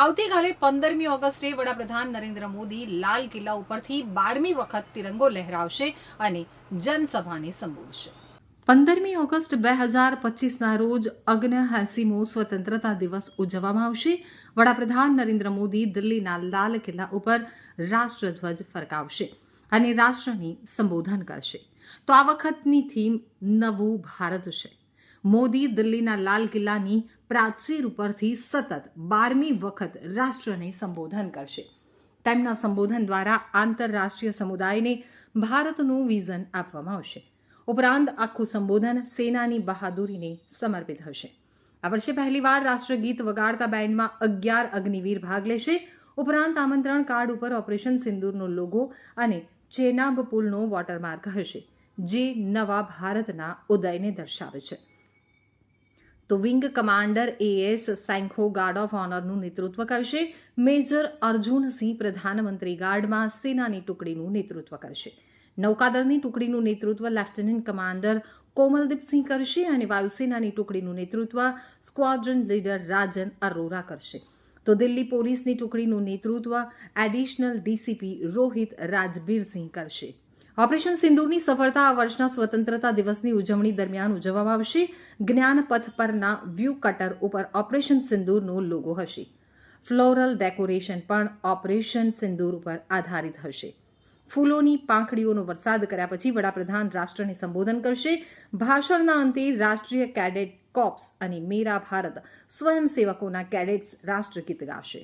આવતીકાલે 15મી ઓગસ્ટે વડાપ્રધાન નરેન્દ્ર મોદી લાલ કિલ્લા ઉપરથી 12મી વખત તિરંગો લહેરાવશે અને જનસભાને સંબોધશે. 15મી ઓગસ્ટ 2025ના રોજ 79મો સ્વતંત્રતા દિવસ ઉજવવામાં આવશે. વડાપ્રધાન નરેન્દ્ર મોદી દિલ્હીના લાલ કિલ્લા ઉપર રાષ્ટ્રધ્વજ ફરકાવશે અને રાષ્ટ્રને સંબોધન કરશે. તો આ વખતની થીમ નવું ભારત છે. મોદી દિલ્હીના લાલ કિલ્લાની પ્રાચીર ઉપરથી સતત 12મી વખત રાષ્ટ્રને સંબોધન કરશે. તેમના સંબોધન દ્વારા આંતરરાષ્ટ્રીય સમુદાયને ભારતનું વિઝન આપવામાં આવશે. ઉપરાંત આખું સંબોધન સેનાની બહાદુરીને સમર્પિત હશે. આ વર્ષે પહેલીવાર રાષ્ટ્રગીત વગાડતા બેન્ડમાં 11 અગ્નિવીર ભાગ લેશે. ઉપરાંત આમંત્રણ કાર્ડ ઉપર ઓપરેશન સિંદૂરનો લોગો અને ચેનાબ પુલનો વોટરમાર્ક હશે, જે નવા ભારતના ઉદયને દર્શાવે છે. તો વિંગ કમાન્ડર AS સેંખો ગાર્ડ ઓફ ઓનરનું નેતૃત્વ કરશે. મેજર અર્જુનસિંહ પ્રધાનમંત્રી ગાર્ડમાં સેનાની ટુકડીનું નેતૃત્વ કરશે. નૌકાદળની ટુકડીનું નેતૃત્વ લેફ્ટનન્ટ કમાન્ડર કોમલદીપસિંહ કરશે અને વાયુસેનાની ટુકડીનું નેતૃત્વ સ્ક્વોડ્રન લીડર રાજન અરોરા કરશે. તો દિલ્હી પોલીસની ટુકડીનું નેતૃત્વ એડિશનલ DCP રોહિત રાજબીરસિંહ કરશે. ઓપરેશન સિંદૂરની સફળતા આ વર્ષના સ્વતંત્રતા દિવસની ઉજવણી દરમિયાન ઉજવવામાં આવશે. જ્ઞાનપથ પરના વ્યૂ કટર ઉપર ઓપરેશન સિંદૂરનો લોગો હશે. ફ્લોરલ ડેકોરેશન પણ ઓપરેશન સિંદૂર ઉપર આધારિત હશે. ફૂલોની પાંખડીઓનો વરસાદ કર્યા પછી વડાપ્રધાન રાષ્ટ્રને સંબોધન કરશે. ભાષણના અંતે રાષ્ટ્રીય કેડેટ કોર્પ્સ અને મેરા ભારત સ્વયંસેવકોના કેડેટ્સ રાષ્ટ્રગીત ગાશે.